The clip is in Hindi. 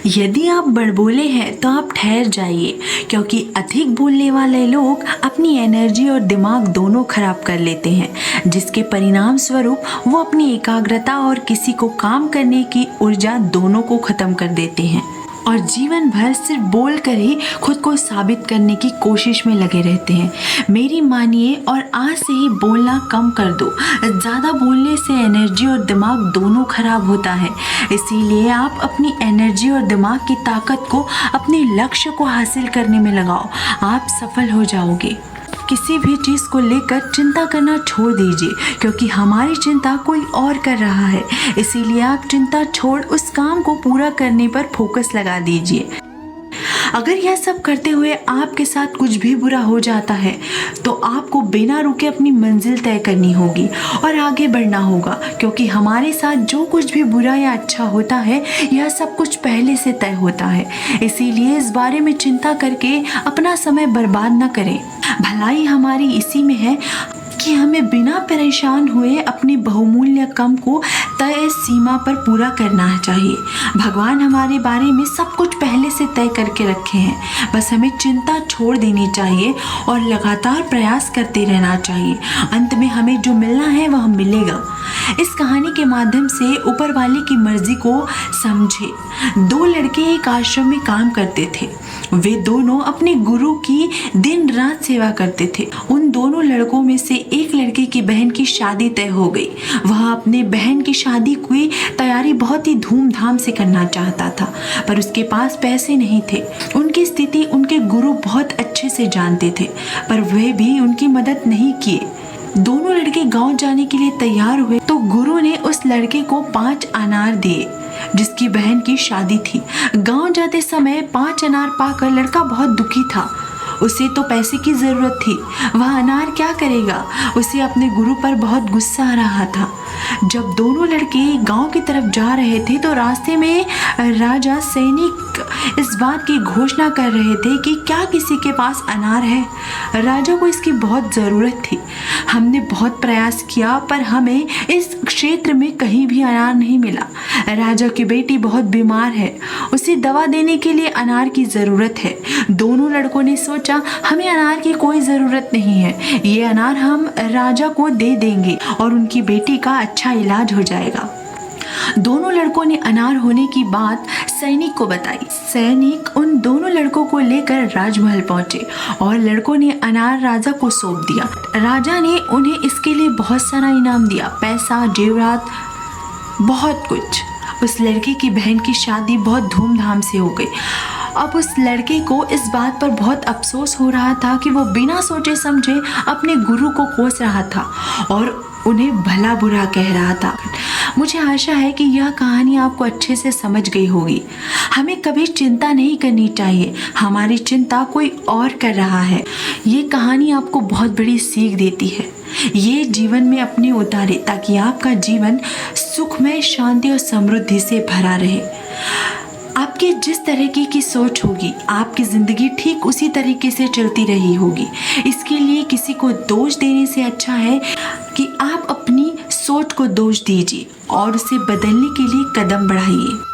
यदि आप बड़बोले हैं तो आप ठहर जाइए, क्योंकि अधिक बोलने वाले लोग अपनी एनर्जी और दिमाग दोनों खराब कर लेते हैं, जिसके परिणाम स्वरूप वो अपनी एकाग्रता और किसी को काम करने की ऊर्जा दोनों को खत्म कर देते हैं और जीवन भर सिर्फ बोल कर ही खुद को साबित करने की कोशिश में लगे रहते हैं। मेरी मानिए और आज से ही बोलना कम कर दो। ज़्यादा बोलने से एनर्जी और दिमाग दोनों खराब होता है। इसीलिए आप अपनी एनर्जी और दिमाग की ताकत को अपने लक्ष्य को हासिल करने में लगाओ। आप सफल हो जाओगे। किसी भी चीज़ को लेकर चिंता करना छोड़ दीजिए, क्योंकि हमारी चिंता कोई और कर रहा है। इसीलिए आप चिंता छोड़ उस काम को पूरा करने पर फोकस लगा दीजिए। अगर यह सब करते हुए आपके साथ कुछ भी बुरा हो जाता है तो आपको बिना रुके अपनी मंजिल तय करनी होगी और आगे बढ़ना होगा, क्योंकि हमारे साथ जो कुछ भी बुरा या अच्छा होता है यह सब कुछ पहले से तय होता है। इसीलिए इस बारे में चिंता करके अपना समय बर्बाद न करें। भलाई हमारी इसी में है कि हमें बिना परेशान हुए अपने बहुमूल्य काम को तय सीमा पर पूरा करना चाहिए। भगवान हमारे बारे में सब कुछ पहले से तय करके रखे हैं, बस हमें चिंता छोड़ देनी चाहिए और लगातार प्रयास करते रहना चाहिए। अंत में हमें जो मिलना है वह मिलेगा। इस कहानी के माध्यम से ऊपर वाले की मर्जी को समझे। दो लड़के एक आश्रम में काम करते थे। वे दोनों अपने गुरु की दिन रात सेवा करते थे। उन दोनों लड़कों में से एक लड़के की बहन की शादी तय हो गई। वह अपने बहन की शादी की तैयारी बहुत ही धूमधाम से करना चाहता था, पर उसके पास पैसे नहीं थे। उनकी स्थिति उनके गुरु बहुत अच्छे से जानते थे, पर वे भी उनकी मदद नहीं किए। दोनों लड़के गांव जाने के लिए तैयार हुए तो गुरु ने उस लड़के को 5 अनार दिए जिसकी बहन की शादी थी। गांव जाते समय 5 अनार पाकर लड़का बहुत दुखी था। उसे तो पैसे की ज़रूरत थी, वह अनार क्या करेगा। उसे अपने गुरु पर बहुत गुस्सा आ रहा था। जब दोनों लड़के गांव की तरफ जा रहे थे तो रास्ते में राजा सैनिक इस बात की घोषणा कर रहे थे कि क्या किसी के पास अनार है। राजा को इसकी बहुत ज़रूरत थी। हमने बहुत प्रयास किया पर हमें इस क्षेत्र में कहीं भी अनार नहीं मिला। राजा की बेटी बहुत बीमार है, उसे दवा देने के लिए अनार की ज़रूरत है। दोनों लड़कों ने सोचा हमें अनार की कोई ज़रूरत नहीं है, ये अनार हम राजा को दे देंगे और उनकी बेटी का अच्छा इलाज हो जाएगा। दोनों लड़कों ने अनार होने की बात सैनिक को बताई। सैनिक उन दोनों लड़कों को लेकर राजमहल पहुंचे और लड़कों ने अनार राजा को सौंप दिया। राजा ने उन्हें इसके लिए बहुत सारा इनाम दिया, पैसा, जेवरात, बहुत कुछ। उस लड़के की बहन की शादी बहुत धूमधाम से हो गई। अब उस लड़के को इस बात पर बहुत अफसोस हो रहा था कि वो बिना सोचे समझे अपने गुरु को कोस रहा था और उन्हें भला बुरा कह रहा था। मुझे आशा है कि यह कहानी आपको अच्छे से समझ गई होगी। हमें कभी चिंता नहीं करनी चाहिए, हमारी चिंता कोई और कर रहा है। ये कहानी आपको बहुत बड़ी सीख देती है। ये जीवन में अपने उतारे ताकि आपका जीवन सुखमय, शांति और समृद्धि से भरा रहे। आपकी जिस तरीके की सोच होगी आपकी ज़िंदगी ठीक उसी तरीके से चलती रही होगी। इसके लिए किसी को दोष देने से अच्छा है कि आप अपनी सोच को दोष दीजिए और उसे बदलने के लिए कदम बढ़ाइए।